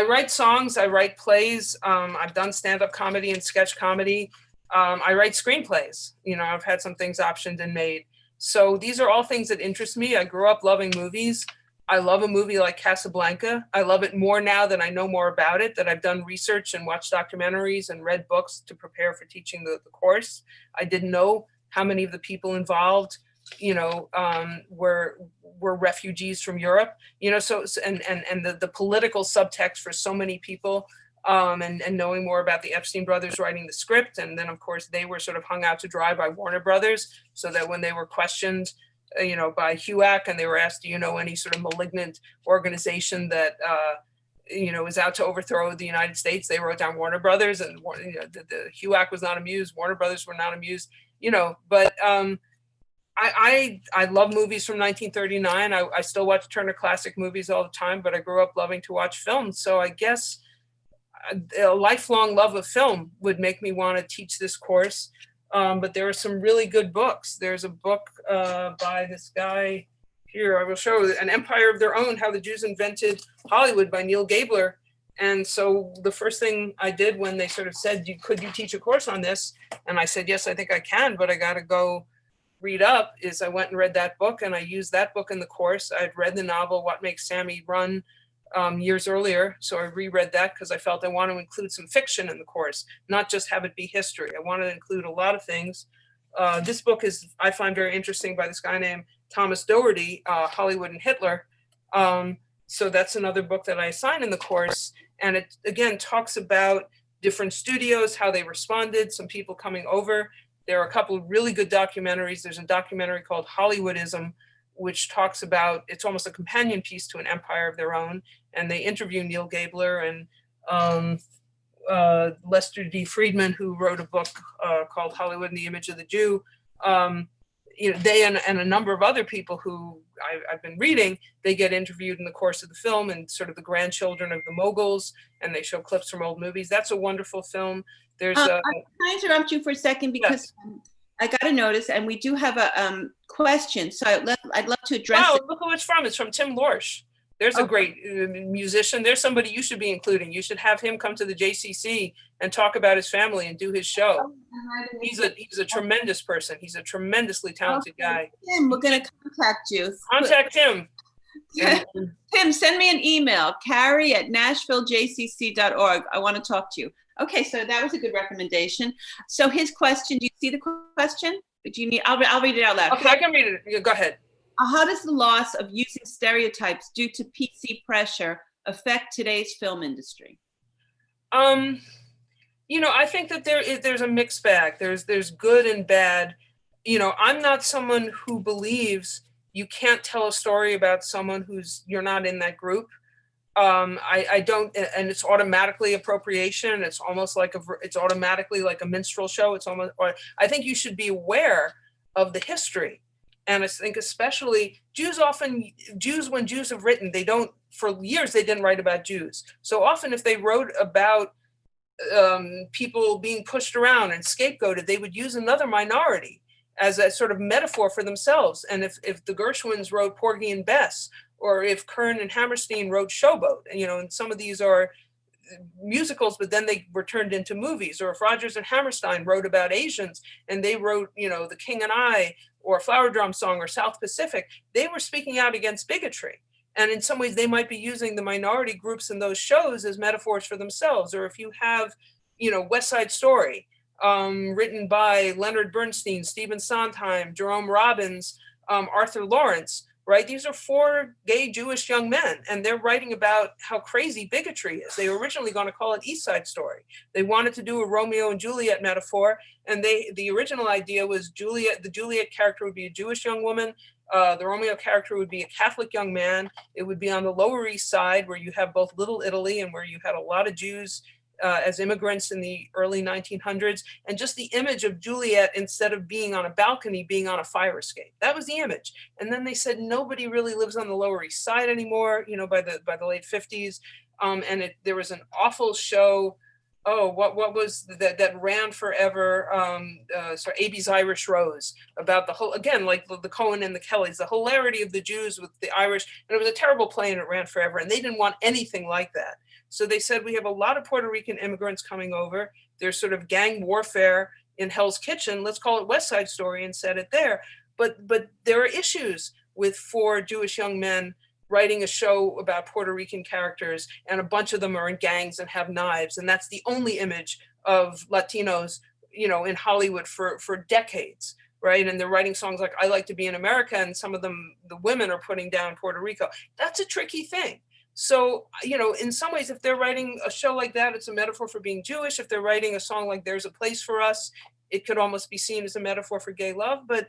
write songs, I write plays. I've done stand-up comedy and sketch comedy. I write screenplays. I've had some things optioned and made. So these are all things that interest me. I grew up loving movies. I love a movie like Casablanca. I love it more now that I know more about it, that I've done research and watched documentaries and read books to prepare for teaching the course. I didn't know how many of the people involved, were refugees from Europe, so and the political subtext for so many people. And knowing more about the Epstein brothers writing the script. And then, of course, they were sort of hung out to dry by Warner Brothers, so that when they were questioned, by HUAC, and they were asked, do you know any sort of malignant organization that, is out to overthrow the United States, they wrote down Warner Brothers, and the HUAC was not amused, Warner Brothers were not amused, but I love movies from 1939. I still watch Turner Classic Movies all the time, but I grew up loving to watch films. So I guess a lifelong love of film would make me want to teach this course. But there are some really good books. There's a book by this guy here, I will show, An Empire of Their Own, How the Jews Invented Hollywood, by Neil Gabler. And so the first thing I did when they sort of said, could you teach a course on this? And I said, yes, I think I can, but I got to go read up, is I went and read that book, and I used that book in the course. I'd read the novel, What Makes Sammy Run, years earlier. So I reread that because I felt I want to include some fiction in the course, not just have it be history. I wanted to include a lot of things. This book I find very interesting, by this guy named Thomas Doherty, Hollywood and Hitler. So that's another book that I assign in the course. And it, again, talks about different studios, how they responded, some people coming over. There are a couple of really good documentaries. There's a documentary called Hollywoodism, which talks about, it's almost a companion piece to An Empire of Their Own. And they interview Neil Gabler and Lester D. Friedman, who wrote a book called Hollywood and the Image of the Jew. They and a number of other people who I've been reading, they get interviewed in the course of the film, and sort of the grandchildren of the moguls, and they show clips from old movies. That's a wonderful film. There's can I interrupt you for a second, because yes. I got a notice, and we do have a question, so I'd love to address it. Look who it's from. It's from Tim Lorsch. There's a great musician. There's somebody you should be including. You should have him come to the JCC and talk about his family and do his show. He's a tremendous person. He's a tremendously talented guy. Tim, we're going to contact you. Contact him. Tim, send me an email, carrie@nashvillejcc.org. I want to talk to you. Okay, so that was a good recommendation. So his question, do you see the question? Do you need? I'll read it out loud. Okay, I can read it. Go ahead. How does the loss of using stereotypes due to PC pressure affect today's film industry? I think that there's a mixed bag. There's good and bad. I'm not someone who believes you can't tell a story about someone you're not in that group. I don't, and it's automatically appropriation. It's almost like it's automatically like a minstrel show. I think you should be aware of the history. And I think especially Jews, when Jews have written, for years, they didn't write about Jews. So often if they wrote about people being pushed around and scapegoated, they would use another minority as a sort of metaphor for themselves. And if the Gershwins wrote Porgy and Bess, or if Kern and Hammerstein wrote Showboat, and some of these are musicals, but then they were turned into movies. Or if Rodgers and Hammerstein wrote about Asians and they wrote, you know, The King and I, or Flower Drum Song, or South Pacific, they were speaking out against bigotry. And in some ways, they might be using the minority groups in those shows as metaphors for themselves. Or if you have, you know, West Side Story, written by Leonard Bernstein, Stephen Sondheim, Jerome Robbins, Arthur Lawrence, right? These are 4 gay Jewish young men, and they're writing about how crazy bigotry is. They were originally going to call it East Side Story. They wanted to do a Romeo and Juliet metaphor, and the original idea was the Juliet character would be a Jewish young woman. The Romeo character would be a Catholic young man. It would be on the Lower East Side, where you have both Little Italy and where you had a lot of Jews as immigrants in the early 1900s. And just the image of Juliet, instead of being on a balcony, being on a fire escape. That was the image. And then they said nobody really lives on the Lower East Side anymore, you know, by the late 50s. And there was an awful show. Oh, what was that ran forever? AB's Irish Rose, about the whole, again, like the Cohen and the Kellys, the hilarity of the Jews with the Irish. And it was a terrible play, and it ran forever. And they didn't want anything like that. So they said, we have a lot of Puerto Rican immigrants coming over. There's sort of gang warfare in Hell's Kitchen. Let's call it West Side Story and set it there. But there are issues with 4 Jewish young men writing a show about Puerto Rican characters, and a bunch of them are in gangs and have knives. And that's the only image of Latinos, you know, in Hollywood for decades, right? And they're writing songs like I Like to Be in America, and some of them, the women, are putting down Puerto Rico. That's a tricky thing. So, you know, in some ways, if they're writing a show like that, it's a metaphor for being Jewish. If they're writing a song like There's a Place for Us, it could almost be seen as a metaphor for gay love. But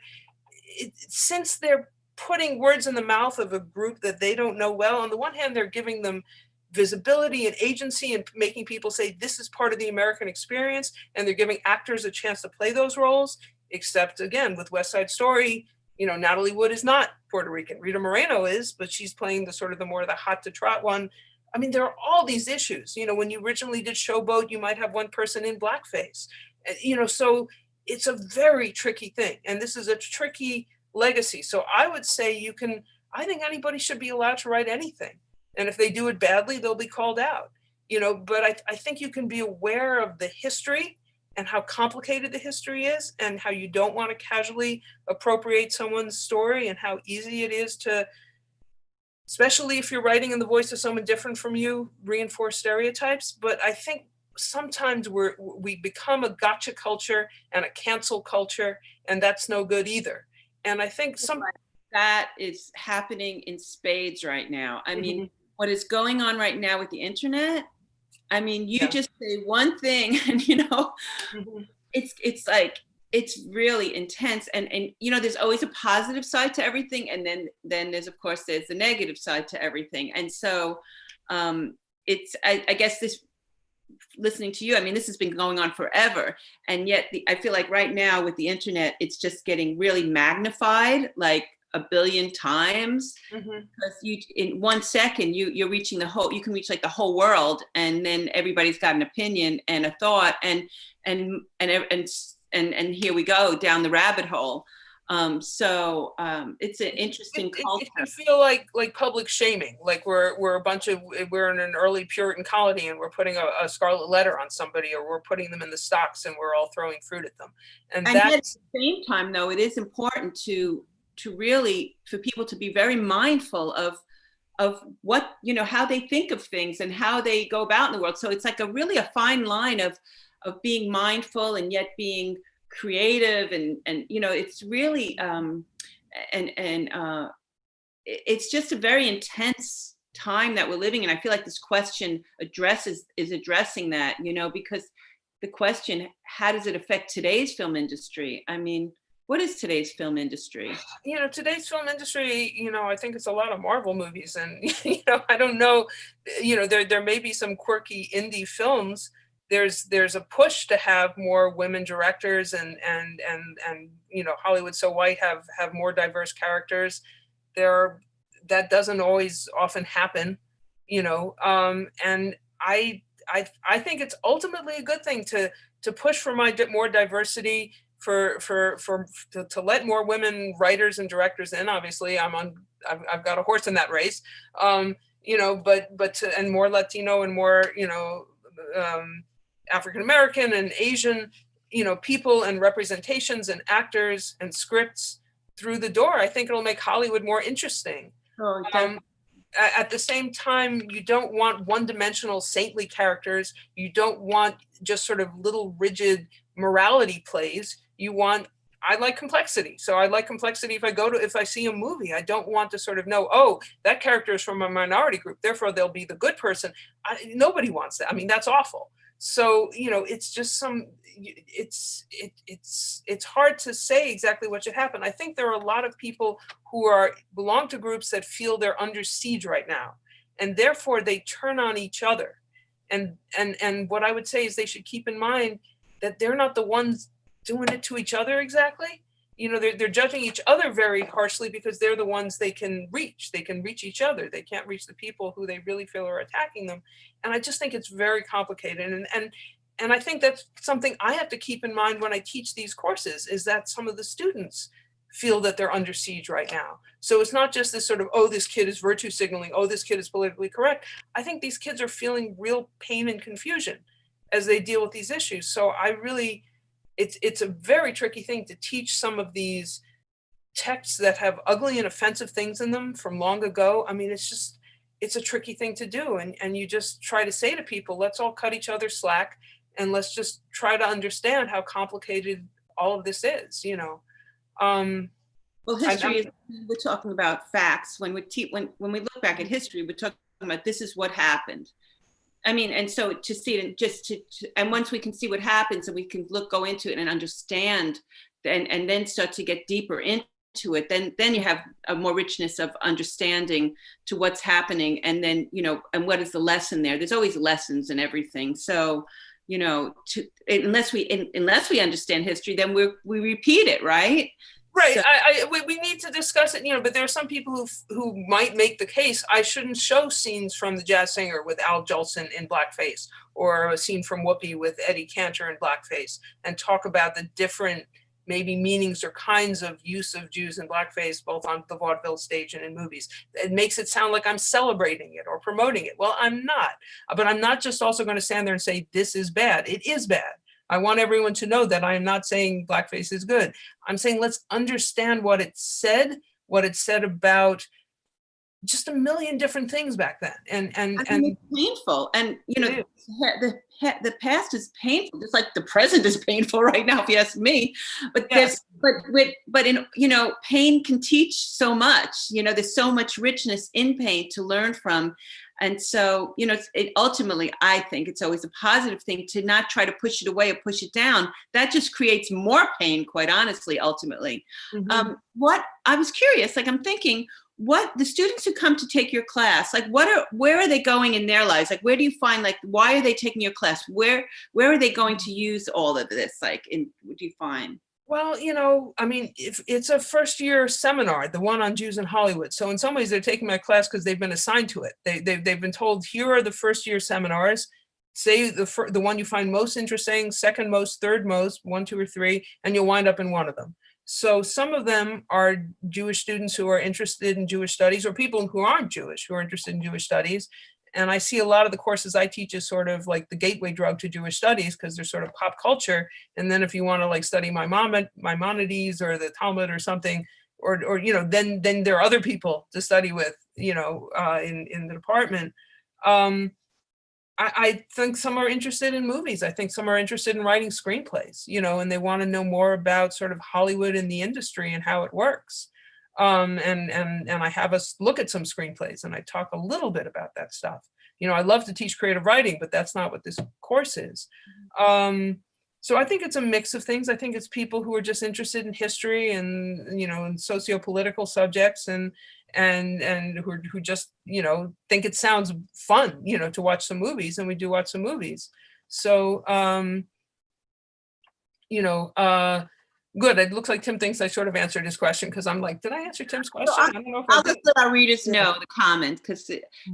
since they're putting words in the mouth of a group that they don't know well, on the one hand, they're giving them visibility and agency and making people say this is part of the American experience, and they're giving actors a chance to play those roles. Except, again, with West Side Story, you know, Natalie Wood is not Puerto Rican. Rita Moreno is, but she's playing the sort of the more the hot to trot one. I mean, there are all these issues. You know, when you originally did Showboat, you might have one person in blackface. You know, so it's a very tricky thing, and this is a tricky legacy. So I would say I think anybody should be allowed to write anything. And if they do it badly, they'll be called out, you know, but I think you can be aware of the history and how complicated the history is, and how you don't want to casually appropriate someone's story, and how easy it is to, especially if you're writing in the voice of someone different from you, reinforce stereotypes. But I think sometimes we become a gotcha culture and a cancel culture, and that's no good either. And I think that is happening in spades right now. I mean, what is going on right now with the internet? I mean, you just say one thing, and you know, it's like, it's really intense. And you know, there's always a positive side to everything, and then there's, of course, there's the negative side to everything. And so it's I guess this, listening to you, I mean, this has been going on forever, and yet I feel like right now with the internet, it's just getting really magnified, like a billion times, because you, in 1 second, you're reaching you can reach like the whole world, and then everybody's got an opinion and a thought, and here we go down the rabbit hole. So it's an interesting culture. It can feel like public shaming, like we're in an early Puritan colony, and we're putting a scarlet letter on somebody, or we're putting them in the stocks, and we're all throwing fruit at them. And yet at the same time, though, it is important to really, for people to be very mindful of what, you know, how they think of things and how they go about in the world. So it's like really a fine line of being mindful and yet being creative, and you know, it's really it's just a very intense time that we're living in. I feel like this question is addressing that, you know, because the question, how does it affect today's film industry? I mean, what is today's film industry? You know, today's film industry, you know, I think it's a lot of Marvel movies, and you know, I don't know, you know, there may be some quirky indie films. There's a push to have more women directors, and you know, Hollywood So White have more diverse characters. That doesn't always often happen, you know, and I think it's ultimately a good thing to push for more diversity, to let more women writers and directors in. Obviously, I've got a horse in that race. and more Latino and more, African American and Asian, people and representations and actors and scripts through the door, I think it'll make Hollywood more interesting. Oh, At the same time, you don't want one-dimensional saintly characters. You don't want just sort of little rigid morality plays. I like complexity. So I like complexity if I see a movie. I don't want to sort of know, oh, that character is from a minority group, therefore they'll be the good person. Nobody wants that. I mean, that's awful. So, it's just it's hard to say exactly what should happen. I think there are a lot of people who belong to groups that feel they're under siege right now, and therefore they turn on each other. And what I would say is they should keep in mind that they're not the ones doing it to each other exactly. They're judging each other very harshly because they're the ones they can reach. They can reach each other. They can't reach the people who they really feel are attacking them. And I just think it's very complicated. And I think that's something I have to keep in mind when I teach these courses, is that some of the students feel that they're under siege right now. So it's not just this sort of, oh, this kid is virtue signaling, oh, this kid is politically correct. I think these kids are feeling real pain and confusion as they deal with these issues. So it's a very tricky thing to teach some of these texts that have ugly and offensive things in them from long ago. I mean, it's a tricky thing to do. And you just try to say to people, let's all cut each other slack and let's just try to understand how complicated all of this is, Well, history, we're talking about facts. When we look back at history, we're talking about this is what happened. I mean, and so to see it and once we can see what happens and we can go into it and understand and then start to get deeper into it, then you have a more richness of understanding to what's happening. And then, and what is the lesson there? There's always lessons in everything. So, unless we understand history, then we repeat it, right? Right. So, we need to discuss it, but there are some people who might make the case I shouldn't show scenes from The Jazz Singer with Al Jolson in blackface, or a scene from Whoopi with Eddie Cantor in blackface, and talk about the different maybe meanings or kinds of use of Jews in blackface, both on the vaudeville stage and in movies. It makes it sound like I'm celebrating it or promoting it. Well, I'm not. But I'm not just also going to stand there and say, this is bad. It is bad. I want everyone to know that I am not saying blackface is good. I'm saying let's understand what it said about just a million different things back then. And it's painful. And the past is painful. Just like the present is painful right now, if you ask me. But yes. Pain can teach so much. There's so much richness in pain to learn from. And so, ultimately, I think it's always a positive thing to not try to push it away or push it down. That just creates more pain, quite honestly, ultimately. Mm-hmm. What I was curious, I'm thinking, what the students who come to take your class, where are they going in their lives? Where do you find, why are they taking your class? Where are they going to use all of this? What do you find? Well, if it's a first year seminar, the one on Jews in Hollywood. So in some ways they're taking my class because they've been assigned to it. They've been told, here are the first year seminars. Say the one you find most interesting, second most, third most, 1, 2, or 3, and you'll wind up in one of them. So some of them are Jewish students who are interested in Jewish studies, or people who aren't Jewish who are interested in Jewish studies. And I see a lot of the courses I teach is sort of like the gateway drug to Jewish studies, because they're sort of pop culture. And then if you want to study Maimonides or the Talmud or something, or then there are other people to study with, in the department. I think some are interested in movies. I think some are interested in writing screenplays, and they want to know more about sort of Hollywood and the industry and how it works. And I have us look at some screenplays and I talk a little bit about that stuff. I love to teach creative writing, but that's not what this course is. So I think it's a mix of things. I think it's people who are just interested in history and, in socio-political subjects and who just, think it sounds fun, to watch some movies, and we do watch some movies. So, good. It looks like Tim thinks I sort of answered his question, because I'm like, did I answer Tim's question? I don't know if I'll just let our readers know the comment, because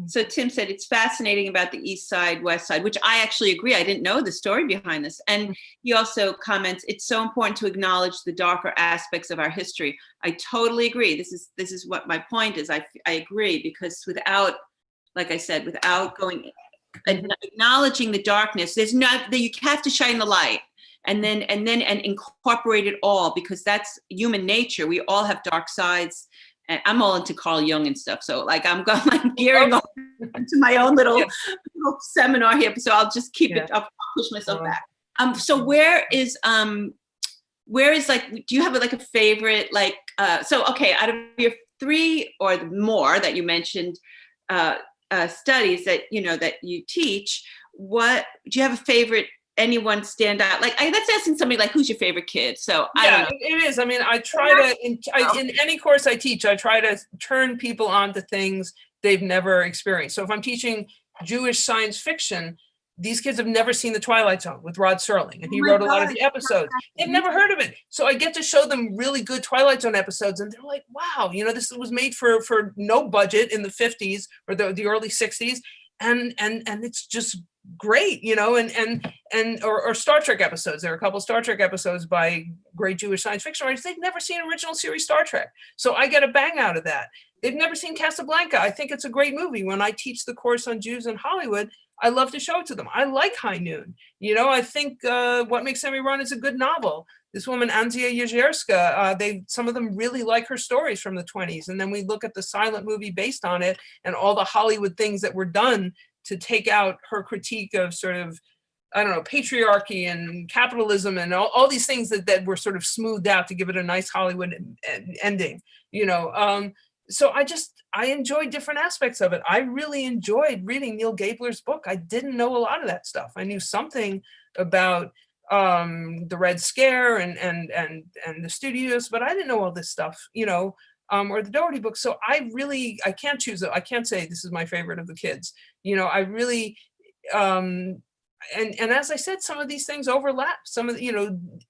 so Tim said it's fascinating about the East Side, West Side, which I actually agree. I didn't know the story behind this. And he also comments, it's so important to acknowledge the darker aspects of our history. I totally agree. This is what my point is. I agree, because without like I said, without going, acknowledging the darkness. There's not that you have to shine the light and incorporate it all, because that's human nature. We all have dark sides. And I'm all into Carl Jung and stuff. So like I'm gearing up into my own little seminar here. So I'll just keep it up, push myself back. So where is like, do you have like a favorite, like, so, okay, out of your 3 or more that you mentioned, studies that, that you teach, what, do you have a favorite, anyone stand out? Like, that's asking somebody like, who's your favorite kid? So I don't know. It is. I mean, I try to, in any course I teach, I try to turn people on to things they've never experienced. So if I'm teaching Jewish science fiction, these kids have never seen The Twilight Zone with Rod Serling, and he wrote a lot of the episodes. They've never heard of it. So I get to show them really good Twilight Zone episodes, and they're like, wow, this was made for no budget in the 50s or the early 60s. And it's just great, or Star Trek episodes. There are a couple of Star Trek episodes by great Jewish science fiction writers. They've never seen original series Star Trek. So I get a bang out of that. They've never seen Casablanca. I think it's a great movie. When I teach the course on Jews in Hollywood, I love to show it to them. I like High Noon. I think What Makes Emmy Run is a good novel. This woman, Anzia Jezierska, some of them really like her stories from the 20s. And then we look at the silent movie based on it and all the Hollywood things that were done to take out her critique of sort of, I don't know, patriarchy and capitalism and all these things that were sort of smoothed out to give it a nice Hollywood ending, So I enjoy different aspects of it. I really enjoyed reading Neil Gabler's book. I didn't know a lot of that stuff. I knew something about the Red Scare and the studios, but I didn't know all this stuff, or the Doherty book. So I can't choose it. I can't say this is my favorite of the kids. I really, and as I said, some of these things overlap. Some of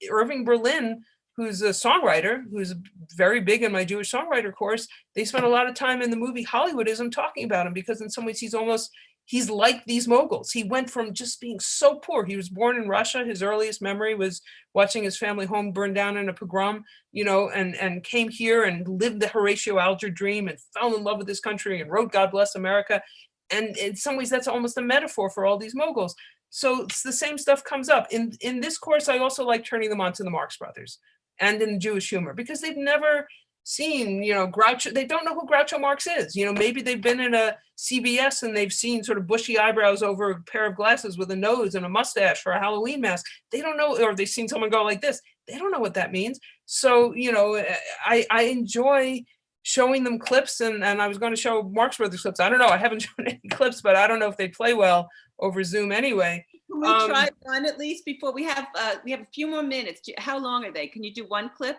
Irving Berlin, who's a songwriter, who's very big in my Jewish songwriter course, they spent a lot of time in the movie Hollywoodism talking about him, because in some ways he's like these moguls. He went from just being so poor. He was born in Russia. His earliest memory was watching his family home burn down in a pogrom, and came here and lived the Horatio Alger dream and fell in love with this country and wrote God Bless America. And in some ways, that's almost a metaphor for all these moguls. So it's the same stuff comes up. In this course, I also like turning them on to the Marx Brothers and in Jewish humor, because they've never seen, Groucho. They don't know who Groucho Marx is. Maybe they've been in a CVS and they've seen sort of bushy eyebrows over a pair of glasses with a nose and a mustache for a Halloween mask. They don't know, or they've seen someone go like this. They don't know what that means. So, I enjoy showing them clips, and I was going to show Marx Brothers clips. I don't know. I haven't shown any clips, but I don't know if they play well over Zoom anyway. Can we try one at least before we have a few more minutes? How long are they? Can you do one clip?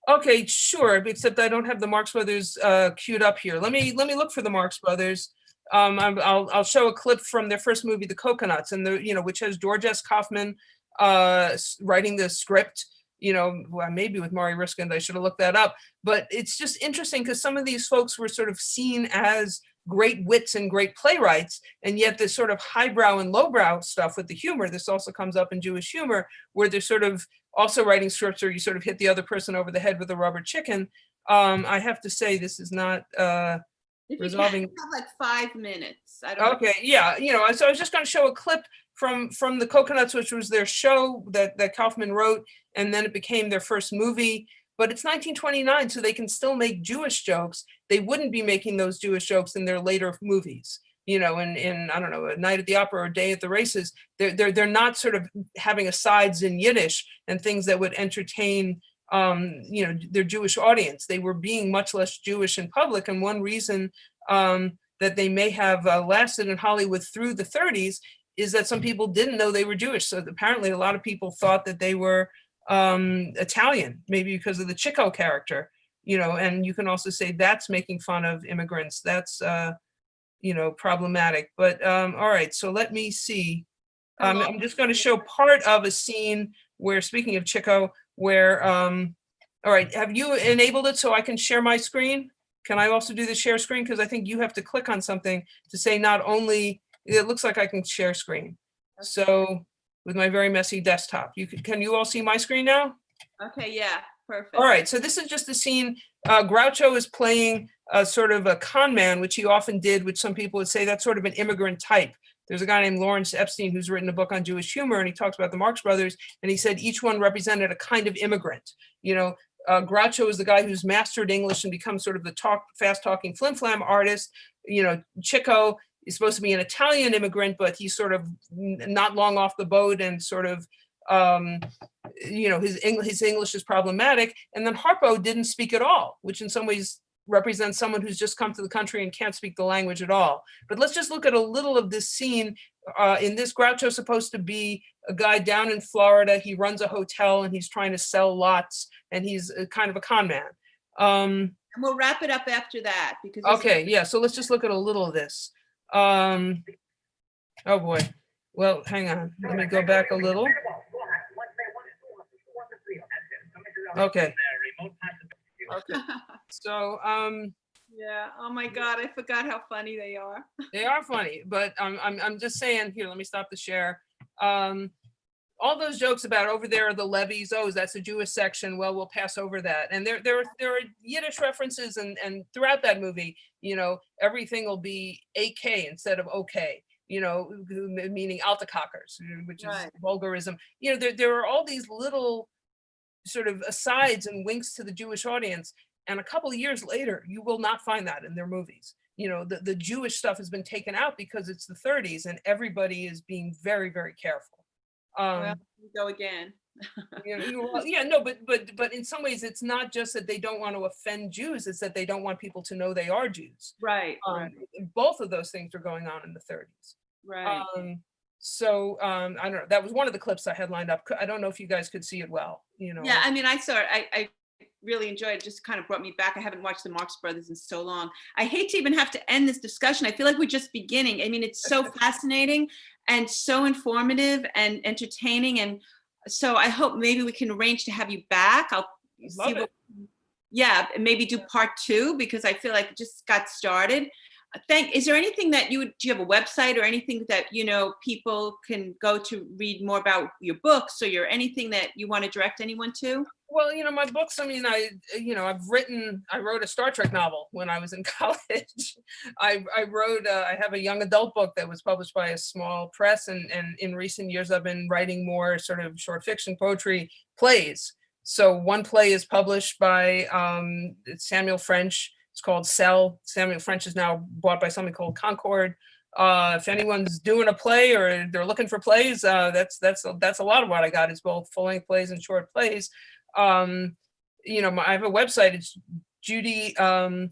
Okay, sure. Except I don't have the Marx Brothers queued up here. Let me look for the Marx Brothers. I'll show a clip from their first movie, The Coconuts, and which has George S. Kaufman writing the script. Maybe with Maury Riskind, I should have looked that up. But it's just interesting because some of these folks were sort of seen as great wits and great playwrights, and yet this sort of highbrow and lowbrow stuff with the humor, this also comes up in Jewish humor, where they're sort of also writing scripts where you sort of hit the other person over the head with a rubber chicken. I have to say, this is not resolving. You have like 5 minutes. I don't know. Yeah. So I was just going to show a clip from The Coconuts, which was their show that Kaufman wrote, and then it became their first movie. But it's 1929, so they can still make Jewish jokes. They wouldn't be making those Jewish jokes in their later movies. In I don't know, A Night at the Opera or A Day at the Races. They're not sort of having asides in Yiddish and things that would entertain their Jewish audience. They were being much less Jewish in public, and one reason that they may have lasted in Hollywood through the 30s is that some people didn't know they were Jewish. So apparently a lot of people thought that they were Italian, maybe because of the Chico character, and you can also say that's making fun of immigrants. That's, problematic. But all right, so let me see. I'm just going to show part of a scene where, speaking of Chico, where, all right, have you enabled it so I can share my screen? Can I also do the share screen? Because I think you have to click on something to say not only, it looks like I can share screen. Okay. So with my very messy desktop, can you all see my screen now? Okay, yeah, perfect. All right, so this is just a scene. Groucho is playing sort of a con man, which he often did, which some people would say that's sort of an immigrant type. There's a guy named Lawrence Epstein who's written a book on Jewish humor, and he talks about the Marx Brothers, and he said each one represented a kind of immigrant. Groucho is the guy who's mastered English and becomes sort of the fast-talking flim-flam artist. Chico is supposed to be an Italian immigrant, but he's sort of not long off the boat and sort of, his English is problematic. And then Harpo didn't speak at all, which in some ways represents someone who's just come to the country and can't speak the language at all. But let's just look at a little of this scene. In this, Groucho's supposed to be a guy down in Florida. He runs a hotel and he's trying to sell lots, and he's kind of a con man. And we'll wrap it up after that because. Okay, yeah. So let's just look at a little of this. Oh boy. Well, hang on. Let me go back a little. Okay. Okay. So, yeah. Oh my God, I forgot how funny they are. They are funny, but I'm just saying. Here, let me stop the share. All those jokes about over there are the levies. Oh, that's the Jewish section. Well, we'll pass over that. And there are Yiddish references, and throughout that movie, everything will be AK instead of okay. Meaning Altacockers, which is vulgarism. There are all these little sort of asides and winks to the Jewish audience. And a couple of years later, you will not find that in their movies. The Jewish stuff has been taken out because it's the 30s and everybody is being very, very careful. Well, we go again. But in some ways, it's not just that they don't want to offend Jews; it's that they don't want people to know they are Jews. Right. Both of those things were going on in the 30s. Right. I don't know. That was one of the clips I had lined up. I don't know if you guys could see it well. Yeah, I mean, I saw it. I really enjoyed it. Just kind of brought me back. I haven't watched the Marx Brothers in so long. I hate to even have to end this discussion. I feel like we're just beginning. I mean, it's so fascinating and so informative and entertaining. And so I hope maybe we can arrange to have you back. I'll see what, yeah, and maybe do part 2 because I feel like it just got started. Is there anything that do you have a website or anything that, people can go to read more about your books or anything that you want to direct anyone to? Well, my books, I mean, I wrote a Star Trek novel when I was in college. I have a young adult book that was published by a small press. And in recent years, I've been writing more sort of short fiction, poetry, plays. So one play is published by Samuel French. It's called Cell. Samuel French is now bought by something called Concord. If anyone's doing a play or they're looking for plays, that's a lot of what I got is both full-length plays and short plays. I have a website. It's Judy Klass,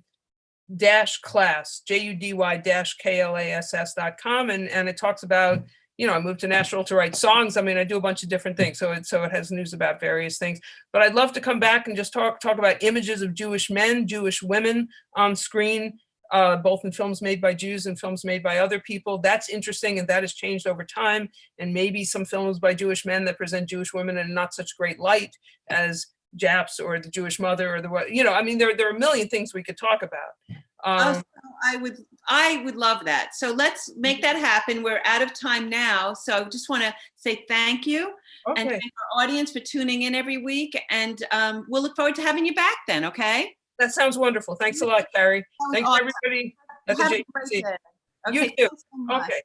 JUDY-KLASS.com, and it talks about. I moved to Nashville to write songs. I mean, I do a bunch of different things. So it has news about various things. But I'd love to come back and just talk about images of Jewish men, Jewish women on screen, both in films made by Jews and films made by other people. That's interesting, and that has changed over time. And maybe some films by Jewish men that present Jewish women in not such great light as Japs or The Jewish Mother or I mean, there are a million things we could talk about. I would love that. So let's make that happen. We're out of time now. So I just want to say thank you and thank our audience for tuning in every week. And we'll look forward to having you back then. Okay. That sounds wonderful. Thanks a lot, Carrie. Thanks, awesome. everybody. Have a great day. You too. Okay.